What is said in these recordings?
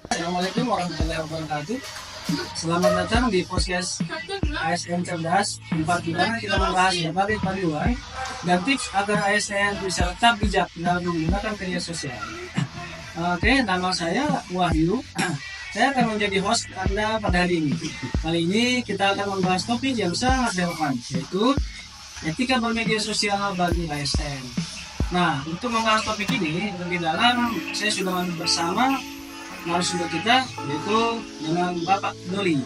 Assalamualaikum warahmatullahi wabarakatuh. Selamat datang di podcast ASN Cerdas, tempat di mana kita membahas berbagai panduan dan tips agar ASN bisa tetap bijak dalam menggunakan media sosial. Oke, nama saya Wahyu. Saya akan menjadi host Anda pada hari ini. Kali ini kita akan membahas topik yang sangat relevan, yaitu etika bermedia sosial bagi ASN. Nah, untuk membahas topik ini lebih dalam, saya sudah bersama narasumber kita, yaitu dengan Bapak Doli,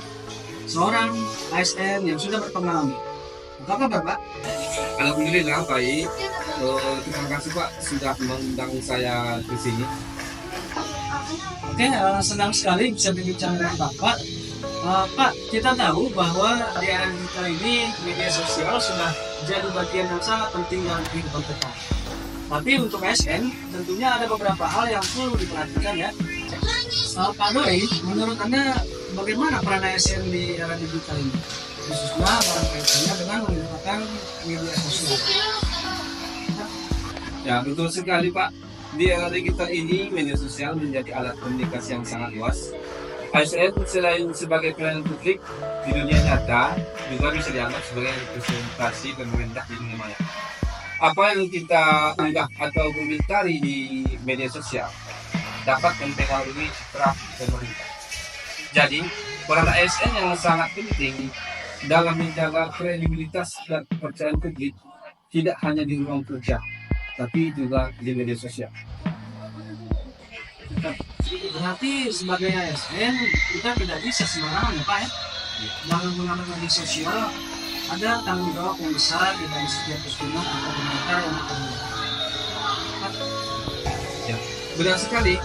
seorang ASN yang sudah berpengalaman. Apa kabar, Pak? Alhamdulillah baik. Terima kasih Pak sudah mengundang saya ke sini. Oke, senang sekali bisa berbicara dengan Bapak. Pak, kita tahu bahwa di era digital ini media sosial sudah jadi bagian yang sangat penting dalam kehidupan kita. Tapi untuk ASN tentunya ada beberapa hal yang perlu diperhatikan ya. Pak Doi, menurut Anda bagaimana peran ASN di era digital ini? Khususnya berkaitannya dengan menggunakan media sosial. Ya betul sekali Pak. Di era digital ini media sosial menjadi alat komunikasi yang sangat luas. ASN selain sebagai pelayan publik di dunia nyata juga bisa dianggap sebagai representasi pemerintah di dunia maya. Apa yang kita anggap atau komentari di media sosial dapat mempengaruhi citra pemerintah. Jadi, peran ASN yang sangat penting dalam menjaga kredibilitas dan kepercayaan publik tidak hanya di ruang kerja, tapi juga di media sosial. Berarti sebagai ASN kita tidak bisa sembarangan ya Pak ya? Dalam menggunakan media sosial ada tanggung jawab yang besar di dalam setiap postingan atau komentar yang kita buat. Ya, benar sekali.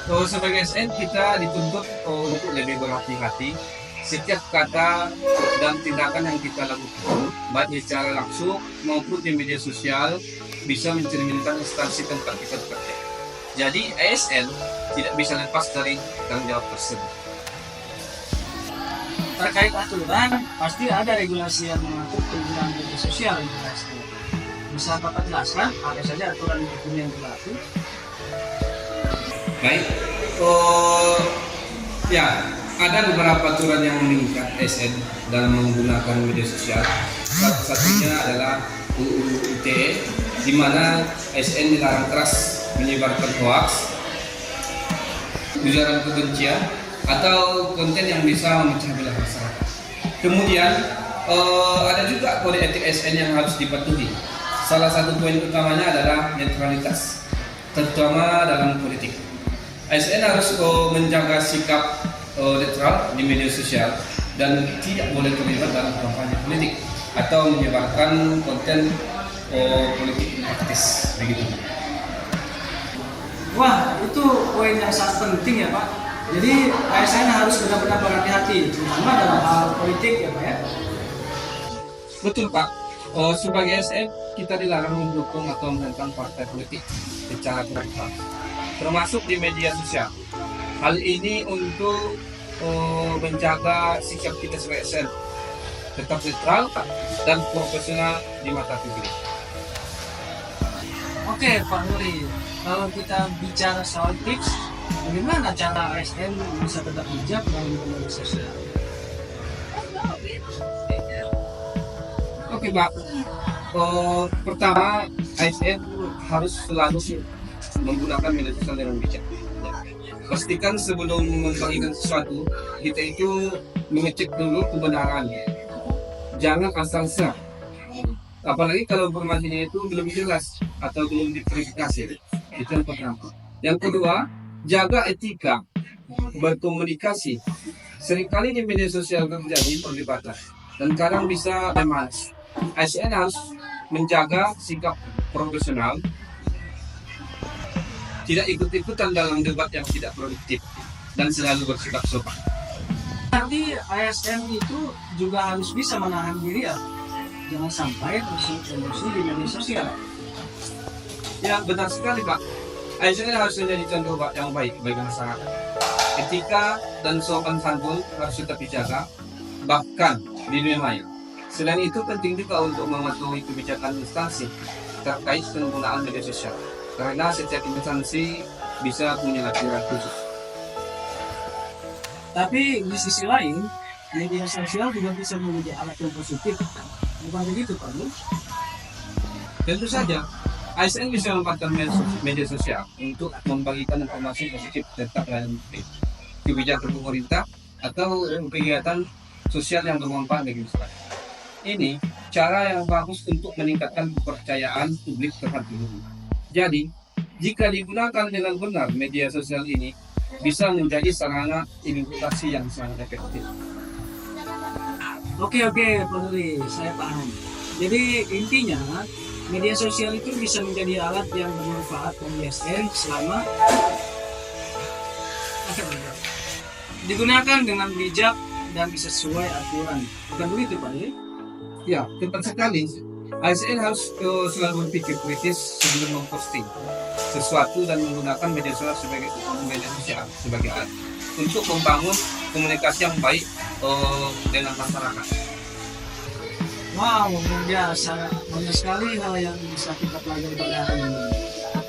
Sebagai ASN kita dituntut untuk lebih berhati-hati setiap kata dan tindakan yang kita lakukan, baik secara langsung maupun di media sosial, bisa mencerminkan instansi tempat kita bekerja. Jadi ASN tidak bisa lepas dari tanggung jawab tersebut. Terkait aturan, pasti ada regulasi yang mengatur penggunaan media sosial di ASN. Bisa Bapak jelaskan apa saja aturan hukum yang berlaku? Baik, ya ada beberapa aturan yang mengikat ASN dalam menggunakan media sosial. Salah satunya adalah UU ITE, di mana ASN dilarang keras menyebarkan hoaks, ujaran kebencian, atau konten yang bisa memecah belah masyarakat. Kemudian ada juga kode etik ASN yang harus dipatuhi. Salah satu poin utamanya adalah netralitas, terutama dalam politik. ASN harus menjaga sikap netral di media sosial dan tidak boleh terlibat dalam kampanye politik atau menyebarkan konten politik praktis begitu. Wah, itu poin yang sangat penting ya Pak. Jadi ASN harus benar-benar berhati-hati, terutama dalam hal politik ya Pak ya. Betul Pak. Sebagai ASN kita dilarang mendukung atau menentang partai politik secara terbuka, termasuk di media sosial. Hal ini untuk menjaga sikap kita sebagai ASN tetap netral dan profesional di mata publik. Oke Pak Nuri, kalau kita bicara soal tips, bagaimana cara ASN bisa tetap bijak dalam media sosial? Oke Pak, pertama ASN harus selalu menggunakan media sosial dengan bijak. Pastikan sebelum membagikan sesuatu, kita itu mengecek dulu kebenarannya. Jangan asal share. Apalagi kalau informasinya itu belum jelas atau belum diverifikasi. Itu yang pertama. Yang kedua, jaga etika berkomunikasi. Seringkali di media sosial terjadi perdebatan dan kadang bisa memanas. ASN harus menjaga sikap profesional, tidak ikut-ikutan dalam debat yang tidak produktif, dan selalu bersikap sopan. Nanti ASN itu juga harus bisa menahan diri ya, jangan sampai tersulut-emosi di media sosial. Ya benar sekali Pak. ASN harus menjadi contoh yang baik bagi masyarakat. Etika dan sopan santun harus tetap dijaga, bahkan di dunia maya. Selain itu penting juga untuk mematuhi kebijakan instansi terkait penggunaan media sosial. Karena setiap instansi bisa punya latihan khusus. Tapi di sisi lain, media sosial juga bisa menjadi alat yang positif. Bukan begitu, Pak? Tentu saja, ASN bisa memanfaatkan media sosial untuk membagikan informasi positif tentang pelayanan publik, kebijakan pemerintah, atau kegiatan sosial yang bermanfaat bagi masyarakat. Ini cara yang bagus untuk meningkatkan kepercayaan publik terhadap diri. Jadi, jika digunakan dengan benar, media sosial ini bisa menjadi sarana edukasi yang sangat efektif. Oke, Pak Nuri, saya paham. Jadi intinya, media sosial itu bisa menjadi alat yang bermanfaat bagi ASN selama digunakan dengan bijak dan bisa sesuai aturan. Bukan begitu, Pak? Ya, tepat sekali. ASN harus selalu berpikir kritis sebelum memposting sesuatu dan menggunakan media sosial sebagai alat untuk membangun komunikasi yang baik dengan masyarakat. Wow, ya sangat banyak sekali hal yang bisa kita pelajari pada hari ini.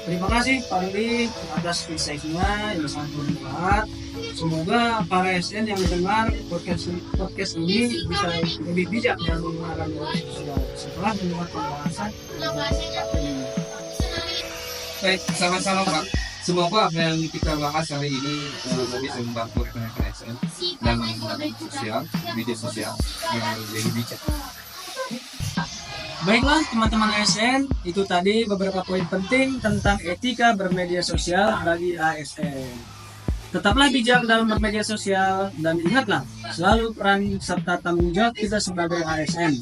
Terima kasih Pak Rudi atas insight-nya yang sangat bermanfaat. Semoga para ASN yang mendengar podcast ini bisa lebih bijak dalam menggunakan media sosial setelah mendengar pembahasan. Baik, sama-sama Pak. Semoga apa yang kita bahas hari ini bisa membantu rekan-rekan ASN dan menggunakan media sosial yang lebih bijak. Baiklah teman-teman ASN, itu tadi beberapa poin penting tentang etika bermedia sosial bagi ASN. Tetaplah bijak dalam bermedia sosial dan ingatlah selalu peran serta tanggung jawab kita sebagai ASN.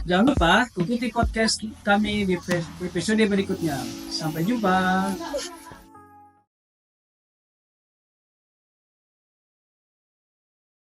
Jangan lupa ikuti podcast kami di episode berikutnya. Sampai jumpa.